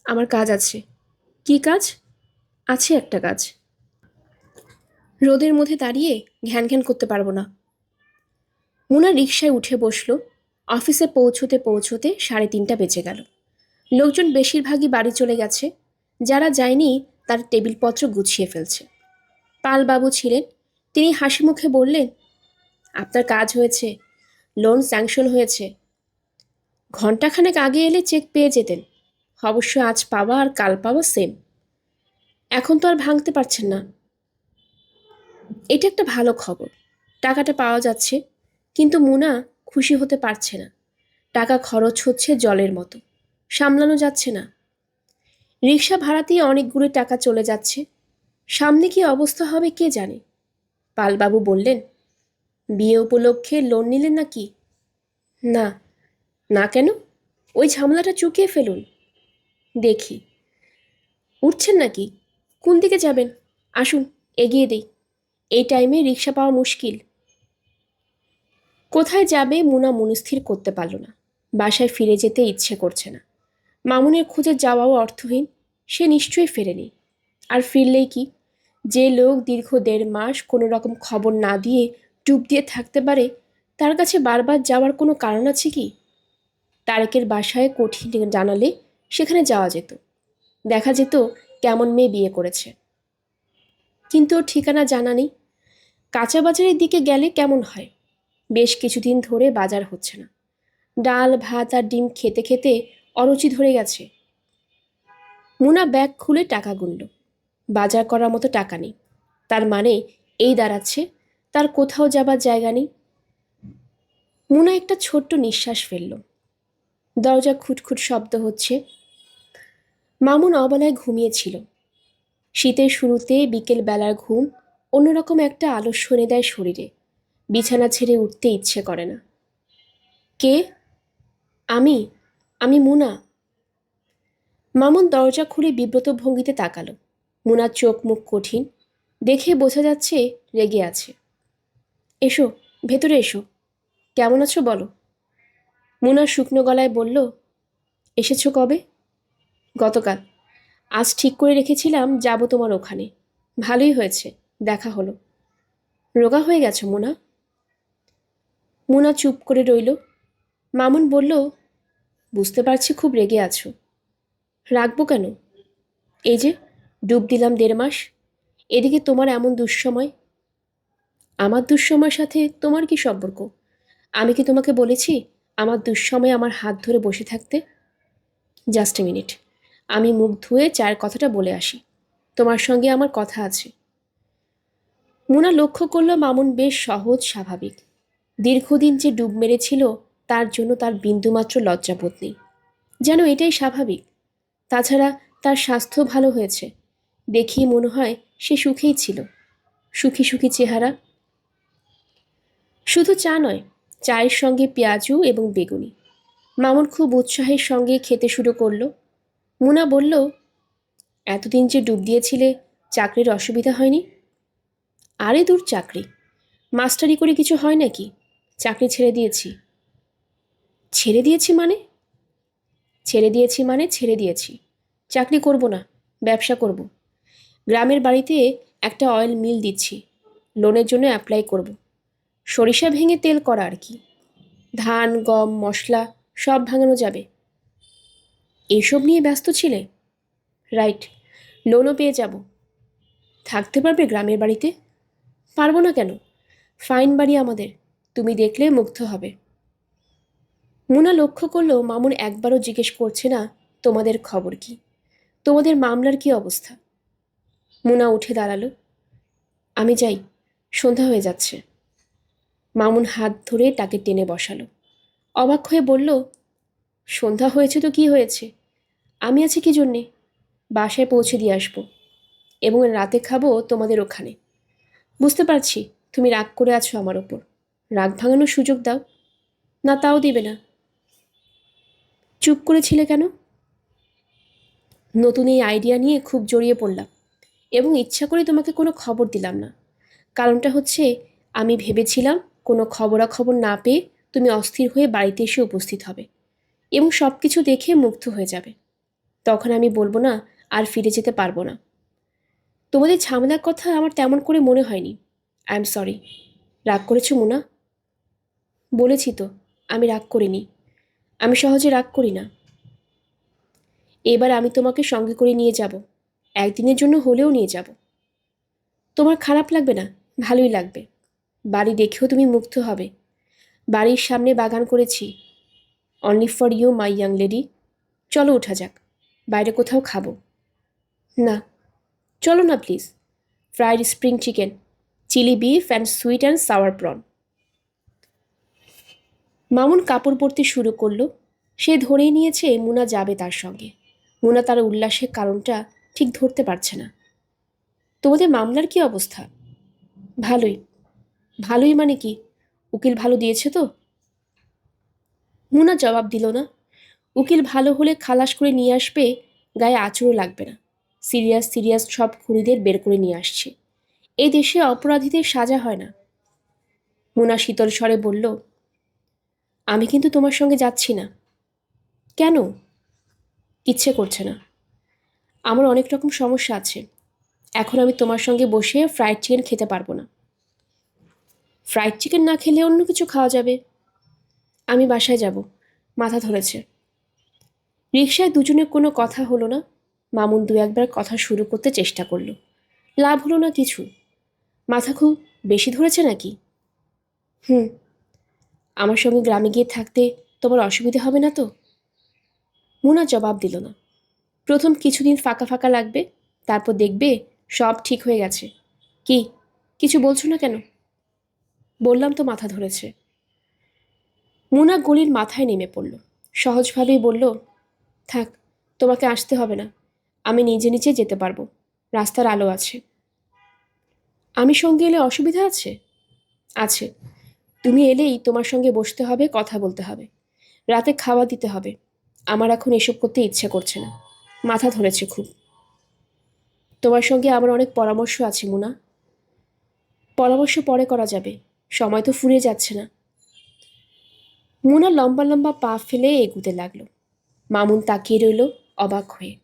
Speaker 1: আমার কাজ আছে। কি কাজ? আছে একটা কাজ। রোদের মধ্যে দাঁড়িয়ে ঘ্যান ঘ্যান করতে পারবো না। মুনা রিকশায় উঠে বসল। অফিসে পৌঁছতে পৌঁছতে 3:30 বেজে গেল। লোকজন বেশিরভাগই বাড়ি চলে গেছে। যারা যায়নি তার টেবিলপত্র গুছিয়ে ফেলছে। পালবাবু ছিলেন, তিনি হাসি মুখে বললেন, আপনার কাজ হয়েছে, লোন স্যাংশন হয়েছে। ঘন্টাখানেক আগে এলে চেক পেয়ে যেতেন। অবশ্য আজ পাওয়া আর কাল পাওয়া সেম। এখন তো আর ভাঙতে পারছেন না। এটা একটা ভালো খবর, টাকাটা পাওয়া যাচ্ছে। কিন্তু মুনা খুশি হতে পারছে না। টাকা খরচ হচ্ছে জলের মতো, সামলানো যাচ্ছে না। রিক্সা ভাড়াতেই অনেকগুলো টাকা চলে যাচ্ছে। সামনে কি অবস্থা হবে কে জানে। পালবাবু বললেন, বিয়ে উপলক্ষে লোন নিলেন নাকি? না। না কেন? ওই ঝামেলাটা চুকিয়ে ফেলুন। দেখি। উঠছেন নাকি? কোন দিকে যাবেন? আসুন, এগিয়ে দেই। এই টাইমে রিক্সা পাওয়া মুশকিল। কোথায় যাবে মুনা মনস্থির করতে পারল না। বাসায় ফিরে যেতে ইচ্ছে করছে না। মামুনের খোঁজে যাওয়াও অর্থহীন। সে নিশ্চয়ই ফেরেনি। আর ফিরলেই কি? যে লোক দীর্ঘ 1.5 মাস কোনো রকম খবর না দিয়ে ডুব দিয়ে থাকতে পারে, তার কাছে বারবার যাওয়ার কোনো কারণ আছে কি? তারেকের বাসায় কঠিন জানালে সেখানে যাওয়া যেত। দেখা যেত কেমন মেয়ে বিয়ে করেছে। কিন্তু ওর ঠিকানা জানা নেই। কাঁচা বাজারের দিকে গেলে কেমন হয়? বেশ কিছুদিন ধরে বাজার হচ্ছে না। ডাল ভাত আর ডিম খেতে খেতে অরুচি ধরে গেছে। মুনা ব্যাগ খুলে টাকা গুনল। বাজার করার মতো টাকা নেই। তার মানে এই দাঁড়াচ্ছে তার কোথাও যাবার জায়গা নেই। মুনা একটা ছোট্ট নিঃশ্বাস ফেলল। দরজা খুটখুট শব্দ হচ্ছে। মামুন অবলায় ঘুমিয়েছিল। শীতের শুরুতে বিকেল বেলার ঘুম অন্যরকম একটা আলস্য এনে দেয় শরীরে। বিছানা ছেড়ে উঠতে ইচ্ছে করে না। কে? আমি। আমি মুনা। মামুন দরজা খুলে বিব্রত ভঙ্গিতে তাকালো। মুনার চোখ মুখ কঠিন। দেখে বোঝা যাচ্ছে রেগে আছে। এসো, ভেতরে এসো। কেমন আছো বলো। মুনা শুকনো গলায় বলল, এসেছো কবে? গতকাল। আজ ঠিক করে রেখেছিলাম যাব তোমার ওখানে। ভালোই হয়েছে, দেখা হলো। রোগা হয়ে গেছো মুনা? মুনা চুপ করে রইল। মামুন বলল, বুঝতে পারছি খুব রেগে আছো। রাখবো কেন? এই যে ডুব দিলাম 1.5 মাস, এদিকে তোমার এমন দুঃসময়। আমার দুঃসময়ের সাথে তোমার কি সম্পর্ক? আমি কি তোমাকে বলেছি আমার দুঃসময়ে আমার হাত ধরে বসে থাকতে? জাস্ট এ মিনিট, আমি মুখ ধুয়ে চায়ের কথাটা বলে আসি। তোমার সঙ্গে আমার কথা আছে। মুনা লক্ষ্য করল মামুন বেশ সহজ স্বাভাবিক। দীর্ঘদিন যে ডুব মেরেছিল তার জন্য তার বিন্দুমাত্র লজ্জাবোধ নেই। যেন এটাই স্বাভাবিক। তাছাড়া তার স্বাস্থ্য ভালো হয়েছে। দেখেই মনে হয় সে সুখেই ছিল। সুখী সুখী চেহারা। শুধু চা নয়, চায়ের সঙ্গে পেঁয়াজু এবং বেগুনি। মামুন খুব উৎসাহের সঙ্গে খেতে শুরু করলো। মুনা বলল, এতদিন যে ডুব দিয়েছিলে, চাকরির অসুবিধা হয়নি? আরে দূর চাকরি, মাস্টারি করে কিছু হয় নাকি? চাকরি ছেড়ে দিয়েছি। ছেড়ে দিয়েছি মানে? ছেড়ে দিয়েছি মানে ছেড়ে দিয়েছি। চাকরি করব না, ব্যবসা করব। গ্রামের বাড়িতে একটা অয়েল মিল দিচ্ছি। লোনের জন্য অ্যাপ্লাই করব। সরিষা ভেঙে তেল করা আর কি। ধান গম মশলা সব ভাঙানো যাবে। এইসব নিয়ে ব্যস্ত ছিলে? রাইট। লোনও পেয়ে যাব। থাকতে পারবে গ্রামের বাড়িতে? পারবো না কেন? ফাইন বাড়ি আমাদের, তুমি দেখলে মুগ্ধ হবে। মুনা লক্ষ্য করলো মামুন একবারও জিজ্ঞেস করছে না তোমাদের খবর কি, তোমাদের মামলার কি অবস্থা। মুনা উঠে দাঁড়ালো। আমি যাই, সন্ধ্যা হয়ে যাচ্ছে। মামুন হাত ধরে তাকে টেনে বসালো। অবাক হয়ে বলল, সন্ধ্যা হয়েছে তো কি হয়েছে? আমি আছি কি জন্যে? বাসায় পৌঁছে দিয়ে আসবো এবং রাতে খাবো তোমাদের ওখানে। বুঝতে পারছি তুমি রাগ করে আছো আমার ওপর। রাগ ভাঙানোর সুযোগ দাও। না, তাও দিবে না। চুপ করেছিলে কেন? নতুন এই আইডিয়া নিয়ে খুব জড়িয়ে পড়লাম এবং ইচ্ছা করে তোমাকে কোনো খবর দিলাম না। কারণটা হচ্ছে, আমি ভেবেছিলাম কোনো খবরাখবর না পেয়ে তুমি অস্থির হয়ে বাড়িতে এসে উপস্থিত হবে এবং সব কিছু দেখে মুগ্ধ হয়ে যাবে। তখন আমি বলবো না আর ফিরে যেতে পারবো না। তোমাদের ঝামেলার কথা আমার তেমন করে মনে হয়নি। I am sorry. রাগ করেছো মুনা? বলেছি তো আমি রাগ করিনি। আমি সহজে রাগ করি না। এবার আমি তোমাকে সঙ্গে করে নিয়ে যাব। একদিনের জন্য হলেও নিয়ে যাব। তোমার খারাপ লাগবে না, ভালোই লাগবে। বাড়ি দেখেও তুমি মুগ্ধ হবে। বাড়ির সামনে বাগান করেছি, only for you my young lady. চলো ওঠা যাক, বাইরে কোথাও খাবো। না, চলো না please. Fried spring chicken, chilli beef and sweet and sour prawn. Mamun কাপড় পরতে শুরু করলো। সে ধরেই নিয়েছে মুনা যাবে তার সঙ্গে। মুনা তার উল্লাসের কারণটা ঠিক ধরতে পারছে না। তোমাদের মামলার কি অবস্থা? ভালোই। ভালোই মানে কি? উকিল ভালো দিয়েছে তো? মুনা জবাব দিল না। উকিল ভালো হলে খালাস করে নিয়ে আসবে, গায়ে আঁচড়ও লাগবে না। সিরিয়াস সিরিয়াস সব খুনিদের বের করে নিয়ে আসছে। এই দেশে অপরাধীদের সাজা হয় না। মুনা শীতল স্বরে বলল, আমি কিন্তু তোমার সঙ্গে যাচ্ছি না। কেন? ইচ্ছে করছে না। আমার অনেক রকম সমস্যা আছে। এখন আমি তোমার সঙ্গে বসে ফ্রাইড চিকেন খেতে পারবো না। ফ্রাইড চিকেন না খেলে অন্য কিছু খাওয়া যাবে। আমি বাসায় যাব, মাথা ধরেছে। রিকশায় দুজনের কোনো কথা হলো না। মামুন দু একবার কথা শুরু করতে চেষ্টা করলো, লাভ হলো না কিছু। মাথা খুব বেশি ধরেছে নাকি? হুম। আমার সঙ্গে গ্রামে গিয়ে থাকতে তোমার অসুবিধে হবে না তো? মুনা জবাব দিল না। প্রথম কিছুদিন ফাঁকা ফাঁকা লাগবে, তারপর দেখবে সব ঠিক হয়ে গেছে। কি, কিছু বলছো না কেন? বললাম তো মাথা ধরেছে। মুনা গলির মাথায় নেমে পড়ল। সহজভাবেই বলল, থাক, তোমাকে আসতে হবে না। আমি নিজে নিজে যেতে পারবো, রাস্তার আলো আছে। আমি সঙ্গে এলে অসুবিধা আছে? আছে। তুমি এলেই তোমার সঙ্গে বসতে হবে, কথা বলতে হবে, রাতে খাওয়া দিতে হবে। আমার এখন এসব করতে ইচ্ছে করছে না, মাথা ধরেছে খুব। তোমার সঙ্গে আমার অনেক পরামর্শ আছে মুনা। পরামর্শ পরে করা যাবে, সময় তো ফুরিয়ে যাচ্ছে না। মুনা লম্বা লম্বা পা ফেলে এগুতে লাগলো। মামুন তাকিয়ে রইল অবাক হয়ে।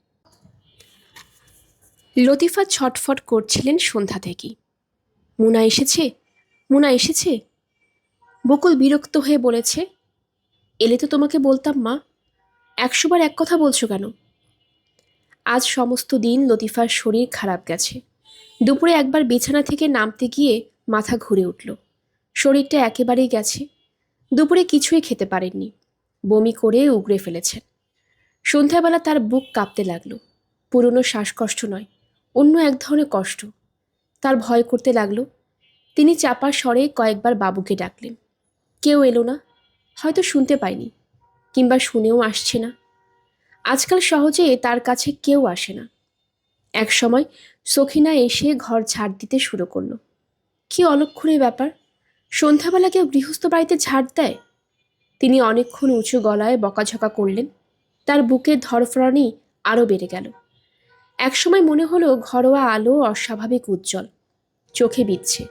Speaker 1: লতিফা ছটফট করছিলেন সন্ধ্যা থেকেই। মুনা এসেছে, মুনা এসেছে। বকুল বিরক্ত হয়ে বলেছে, এলে তো তোমাকে বলতাম মা, 100বার এক কথা বলছো কেন? আজ সমস্ত দিন লতিফার শরীর খারাপ গেছে। দুপুরে একবার বিছানা থেকে নামতে গিয়ে মাথা ঘুরে উঠল। শরীরটা একেবারেই গেছে। দুপুরে কিছুই খেতে পারেননি, বমি করে উগড়ে ফেলেছেন। সন্ধ্যাবেলা তার বুক কাঁপতে লাগলো। পুরনো শ্বাসকষ্ট নয়, অন্য এক ধরনের কষ্ট। তার ভয় করতে লাগলো। তিনি চাপা স্বরে কয়েকবার বাবুকে ডাকলেন। কেউ এলো না, হয়তো শুনতে পায়নি, কিংবা শুনেও আসছে না। আজকাল সহজে তার কাছে কেউ আসে না। এক সময় সখিনা এসে ঘর ঝাড় দিতে শুরু করলো। কি অলক্ষণে ব্যাপার! সন্ধ্যাবেলা কেউ গৃহস্থ বাড়িতে ঝাড় দেয়? তিনি অনেকক্ষণ উঁচু গলায় বকাঝকা করলেন। তার বুকের ধরফরানি আরও বেড়ে গেল। একসময় মনে হলো ঘরোয়া আলো অস্বাভাবিক উজ্জ্বল, চোখে বিচ্ছে।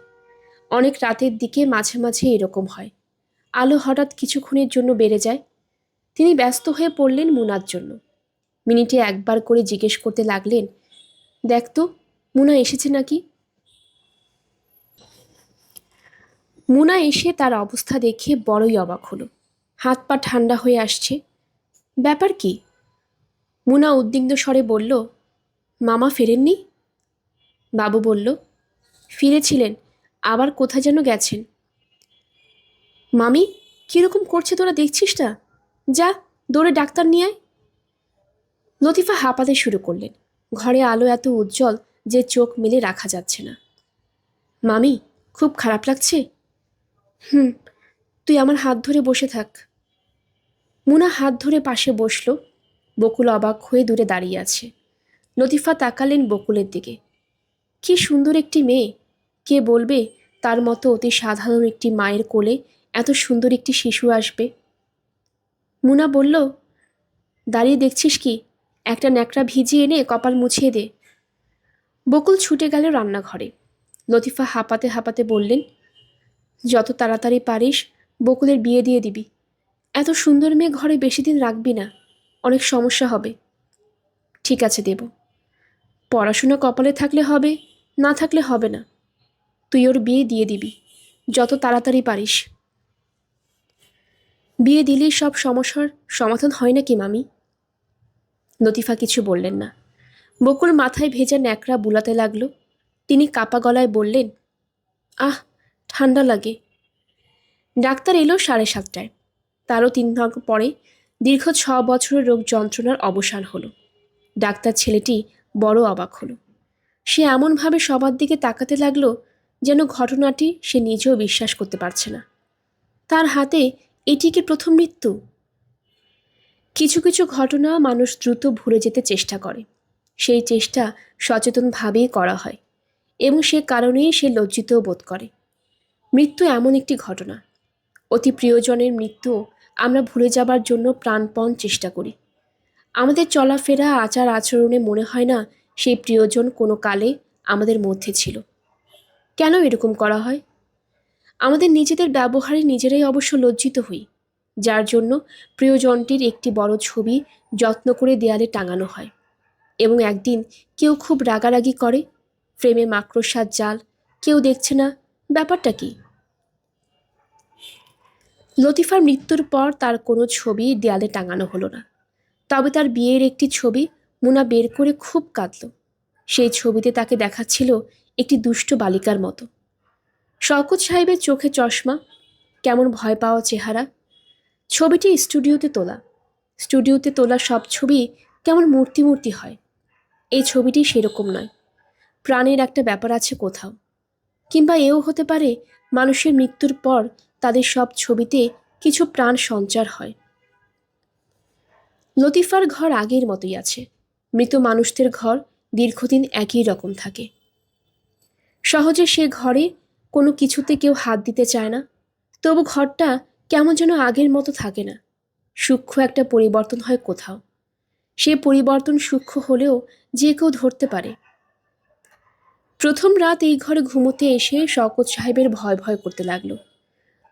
Speaker 1: অনেক রাতের দিকে মাঝে মাঝে এরকম হয়, আলো হঠাৎ কিছুক্ষণের জন্য বেড়ে যায়। তিনি ব্যস্ত হয়ে পড়লেন মুনার জন্য। মিনিটে একবার করে জিজ্ঞেস করতে লাগলেন, দেখ তো মুনা এসেছে নাকি। মুনা এসে তার অবস্থা দেখে বড়ই অবাক হলো। হাত পা ঠান্ডা হয়ে আসছে। ব্যাপার কি? মুনা উদ্বিগ্ন স্বরে বলল, মামা ফেরেননি? বাবু বলল, ফিরেছিলেন, আবার কোথায় যেন গেছেন। মামি, কীরকম করছে তোরা দেখছিস না? যা, দৌড়ে ডাক্তার নিয়ে আয়। লতিফা হাঁপাতে শুরু করলেন। ঘরে আলো এত উজ্জ্বল যে চোখ মেলে রাখা যাচ্ছে না। মামি, খুব খারাপ লাগছে? হুম, তুই আমার হাত ধরে বসে থাক। মুনা হাত ধরে পাশে বসল। বকুল অবাক হয়ে দূরে দাঁড়িয়ে আছে। লতিফা তাকালেন বকুলের দিকে। কি সুন্দর একটি মেয়ে! কে বলবে তার মতো অতি সাধারণ একটি মায়ের কোলে এত সুন্দর একটি শিশু আসবে? মুনা বলল, দাঁড়িয়ে দেখছিস কি, একটা ন্যাকড়া ভিজিয়ে এনে কপাল মুছিয়ে দে। বকুল ছুটে গেল রান্নাঘরে। লতিফা হাঁপাতে হাঁপাতে বললেন, যত তাড়াতাড়ি পারিস বকুলের বিয়ে দিয়ে দিবি। এত সুন্দর মেয়ে ঘরে বেশি দিন রাখবি না, অনেক সমস্যা হবে। ঠিক আছে, দেব। পড়াশোনা কপালে থাকলে হবে, না থাকলে হবে না। তুই ওর বিয়ে দিয়ে দিবি, যত তাড়াতাড়ি পারিস। বিয়ে দিলেই সব সমস্যার সমাধান হয় নাকি মামি? লতিফা কিছু বললেন না। বকুল মাথায় ভেজা ন্যাকড়া বুলাতে লাগলো। তিনি কাপা গলায় বললেন, আহ, ঠান্ডা লাগে। ডাক্তার এলো 7:30টায়। তারও 3 দিন পরে দীর্ঘ 6 বছরের রোগ যন্ত্রণার অবসান হলো। ডাক্তার ছেলেটি বড় অবাক হলো। সে এমনভাবে সবার দিকে তাকাতে লাগলো যেন ঘটনাটি সে নিজেও বিশ্বাস করতে পারছে না। তার হাতে এটি কি প্রথম মৃত্যু? কিছু কিছু ঘটনা মানুষ দ্রুত ভুলে যেতে চেষ্টা করে। সেই চেষ্টা সচেতনভাবেই করা হয় এবং সে কারণেই সে লজ্জিতও বোধ করে। মৃত্যু এমন একটি ঘটনা, অতি প্রিয়জনের মৃত্যু আমরা ভুলে যাবার জন্য প্রাণপণ চেষ্টা করি। আমাদের চলাফেরা, আচার আচরণে মনে হয় না সেই প্রিয়জন কোনো কালে আমাদের মধ্যে ছিল। কেন এরকম করা হয়? আমাদের নিজেদের ব্যবহারে নিজেরাই অবশ্য লজ্জিত হই, যার জন্য প্রিয়জনটির একটি বড় ছবি যত্ন করে দেয়ালে টাঙানো হয় এবং একদিন কেউ খুব রাগারাগি করে, ফ্রেমে মাকড়সার জাল, কেউ দেখছে না। ব্যাপারটা কি? লতিফার মৃত্যুর পর তার কোনো ছবি দেয়ালে টাঙানো হলো না। তবে তার বিয়ের একটি ছবি মুনা বের করে খুব কাঁদল। সেই ছবিতে তাকে দেখাচ্ছিল একটি দুষ্ট বালিকার মতো। শওকত সাহেবের চোখে চশমা, কেমন ভয় পাওয়া চেহারা। ছবিটি স্টুডিওতে তোলা সব ছবি কেমন মূর্তি মূর্তি হয়। এই ছবিটি সেরকম নয়। প্রাণের একটা ব্যাপার আছে কোথাও। কিংবা এও হতে পারে মানুষের মৃত্যুর পর তাদের সব ছবিতে কিছু প্রাণ সঞ্চার হয়। লতিফার ঘর আগের মতোই আছে। মৃত মানুষদের ঘর দীর্ঘদিন একই রকম থাকে। সহজে সে ঘরে কোনো কিছুতে কেউ হাত দিতে চায় না। তবু ঘরটা কেমন যেন আগের মতো থাকে না। সূক্ষ্ম একটা পরিবর্তন হয় কোথাও। সে পরিবর্তন সূক্ষ্ম হলেও যে কেউ ধরতে পারে। প্রথম রাত এই ঘরে ঘুমোতে এসে শওকত সাহেবের ভয় ভয় করতে লাগলো।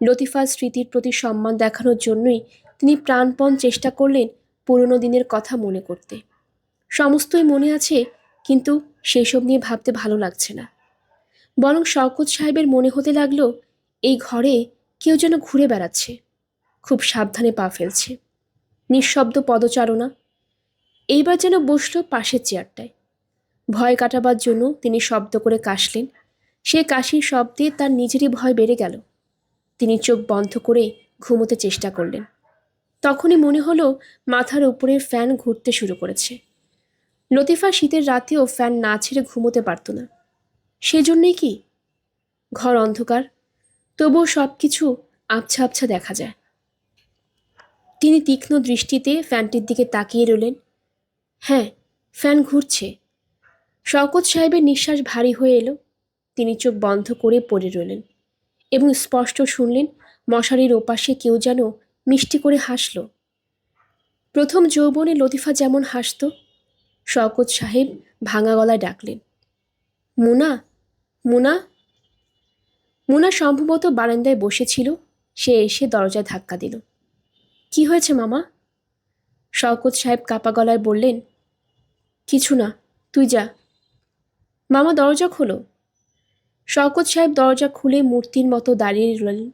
Speaker 1: লতিফার স্মৃতির প্রতি সম্মান দেখানোর জন্যই তিনি প্রাণপণ চেষ্টা করলেন পুরনো দিনের কথা মনে করতে। সমস্তই মনে আছে, কিন্তু সেসব নিয়ে ভাবতে ভালো লাগছে না। বরং শওকত সাহেবের মনে হতে লাগলো এই ঘরে কেউ যেন ঘুরে বেড়াচ্ছে, খুব সাবধানে পা ফেলছে, নিঃশব্দ পদচারণা। এইবার যেন বসলো পাশের চেয়ারটায়। ভয় কাটাবার জন্য তিনি শব্দ করে কাশলেন। সে কাশির শব্দে তার নিজেরই ভয় বেড়ে গেল। তিনি চোখ বন্ধ করে ঘুমোতে চেষ্টা করলেন। তখনই মনে হলো মাথার উপরের ফ্যান ঘুরতে শুরু করেছে। লতিফা শীতের রাতেও ফ্যান না ছেড়ে ঘুমোতে পারত না। সেজন্যই কি? ঘর অন্ধকার, তবুও সব কিছু আবছা আবছা দেখা যায়। তিনি তীক্ষ্ণ দৃষ্টিতে ফ্যানটির দিকে তাকিয়ে রইলেন। হ্যাঁ, ফ্যান ঘুরছে। শওকত সাহেবের নিঃশ্বাস ভারী হয়ে এলো। তিনি চোখ বন্ধ করে পড়ে রইলেন এবং স্পষ্ট শুনলেন মশারির ওপাশে কেউ যেন মিষ্টি করে হাসল। প্রথম যৌবনে লতিফা যেমন হাসত। শওকত সাহেব ভাঙা গলায় ডাকলেন, মুনা, মুনা। মুনা সম্ভবত বারান্দায় বসেছিল। সে এসে দরজায় ধাক্কা দিল। কি হয়েছে মামা? শওকত সাহেব কাপা গলায় বললেন, কিছু না, তুই যা। মামা দরজা খোলো। শওকত সাহেব দরজা খুলে মূর্তির মতো দাঁড়িয়ে রইলেন।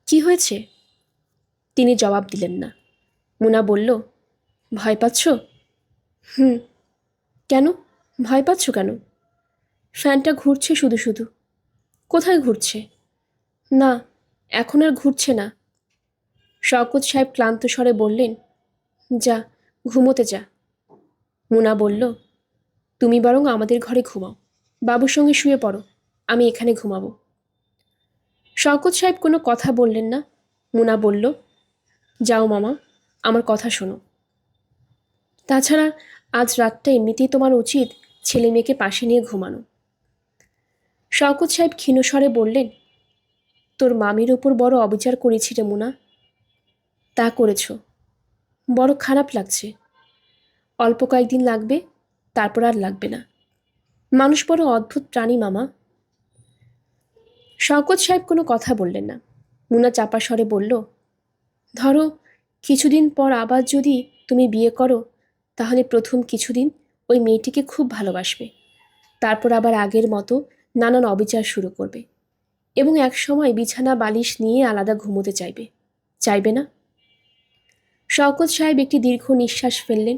Speaker 1: কি হয়েছে? তিনি জবাব দিলেন না। মুনা বলল, ভয় পাচ্ছ? হুম। কেন? ভয় পাচ্ছ কেন? ফ্যানটা ঘুরছে শুধু শুধু। কোথায় ঘুরছে? না, এখন আর ঘুরছে না। শওকত সাহেব ক্লান্ত স্বরে বললেন, যা, ঘুমোতে যা। মুনা বলল, তুমি বরং আমাদের ঘরে ঘুমাও, বাবুর সঙ্গে শুয়ে পড়ো, আমি এখানে ঘুমাবো। শওকত সাহেব কোনো কথা বললেন না। মুনা বলল, যাও মামা, আমার কথা শোনো। তাছাড়া আজ রাতটা এমনিতেই তোমার উচিত ছেলে মেয়েকে পাশে নিয়ে ঘুমানো। শওকত সাহেব ক্ষীণস্বরে বললেন, তোর মামির ওপর বড় অবিচার করেছি রে মুনা। তা করেছ, বড় খারাপ লাগছে। অল্প কয়েকদিন লাগবে, তারপর আর লাগবে না। মানুষ বড় অদ্ভুত প্রাণী মামা। শওকত সাহেব কোনো কথা বললেন না। মুনা চাপা স্বরে বলল, ধরো কিছুদিন পর আবার যদি তুমি বিয়ে করো, তাহলে প্রথম কিছুদিন ওই মেয়েটিকে খুব ভালোবাসবে। তারপর আবার আগের মতো নানান অবিচার শুরু করবে এবং একসময় বিছানা বালিশ নিয়ে আলাদা ঘুমোতে চাইবে। চাইবে না? শওকত সাহেব একটি দীর্ঘ নিঃশ্বাস ফেললেন।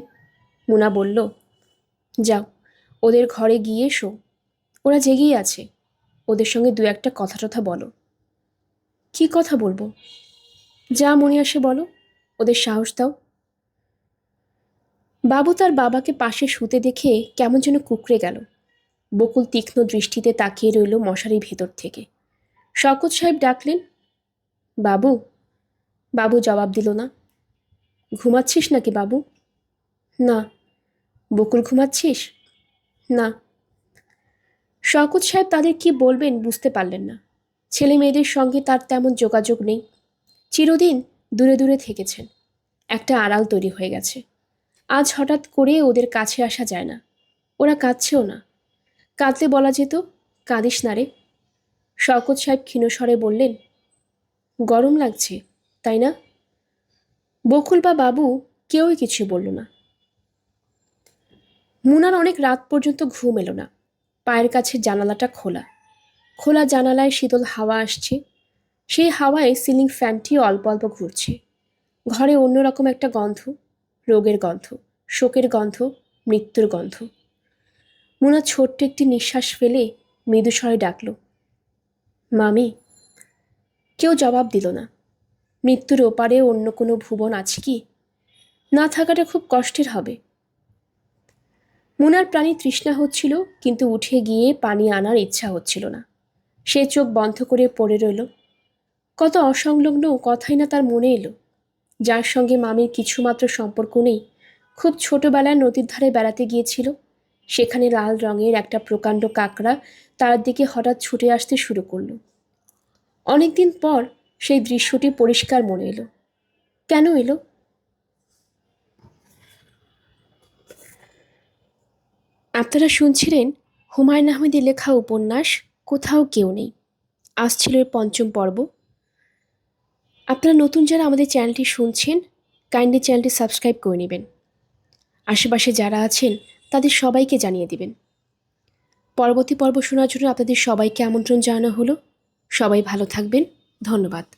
Speaker 1: মুনা বলল, যাও, ওদের ঘরে গিয়ে শো, ওরা জেগেই আছে। ওদের সঙ্গে দু একটা কথা টথা বলো। কি কথা বলবো? যা মনে আসে বলো, ওদের সাহস দাও। বাবু তার বাবাকে পাশে শুতে দেখে কেমন যেন কুঁকড়ে গেল। বকুল তীক্ষ্ণ দৃষ্টিতে তাকিয়ে রইল মশারির ভেতর থেকে। শওকত সাহেব ডাকলেন, বাবু। বাবু জবাব দিল না। ঘুমাচ্ছিস নাকি বাবু? না। বকুল, ঘুমাচ্ছিস? না। শওকত সাহেব তাদের কি বলবেন বুঝতে পারলেন না। ছেলে মেয়েদের সঙ্গে তার তেমন যোগাযোগ নেই। চিরদিন দূরে দূরে থেকেছেন। একটা আড়াল তৈরি হয়ে গেছে। আজ হঠাৎ করে ওদের কাছে আসা যায় না। ওরা কাঁদছেও না। কাঁদলে বলা যেত, কাঁদিস না রে। শওকত সাহেব ক্ষীণস্বরে বললেন, গরম লাগছে, তাই না? বকুল বা বাবু কেউই কিছু বলল না। মুনার অনেক রাত পর্যন্ত ঘুম এলো না। পায়ের কাছে জানালাটা খোলা। খোলা জানালায় শীতল হাওয়া আসছে। সেই হাওয়ায় সিলিং ফ্যানটিও অল্প অল্প ঘুরছে। ঘরে অন্যরকম একটা গন্ধ, রোগের গন্ধ, শোকের গন্ধ, মৃত্যুর গন্ধ। মুনা ছোট্ট একটি নিঃশ্বাস ফেলে মৃদুস্বরে ডাকল, মামি। কেউ জবাব দিল না। মৃত্যুর ওপারে অন্য কোনো ভুবন আছে কি? না থাকাটা খুব কষ্টের হবে। মুনার প্রাণী তৃষ্ণা হচ্ছিল, কিন্তু উঠে গিয়ে পানি আনার ইচ্ছা হচ্ছিল না। সে চোখ বন্ধ করে পড়ে রইল। কত অসংলগ্ন কথাই না তার মনে এলো। যার সঙ্গে মামির কিছুমাত্র সম্পর্ক নেই, খুব ছোটবেলায় নদীর ধারে বেড়াতে গিয়েছিল। সেখানে লাল রঙের একটা প্রকাণ্ড কাকড়া তার দিকে হঠাৎ ছুটে আসতে শুরু করল। অনেকদিন পর সেই দৃশ্যটি পরিষ্কার মনে এলো। কেন এলো? আপনারা শুনছিলেন হুমায়ুন আহমেদের লেখা উপন্যাস কোথাও কেউ নেই। আজ ছিল এর ৫ম পর্ব। আপনারা নতুন যারা আমাদের চ্যানেলটি শুনছেন, কাইন্ডলি চ্যানেলটি সাবস্ক্রাইব করে নেবেন। আশেপাশে যারা আছেন তাদের সবাইকে জানিয়ে দিবেন। পরবর্তী পর্ব শোনার জন্য আপনাদের সবাইকে আমন্ত্রণ জানানো হলো। সবাই ভালো থাকবেন। ধন্যবাদ।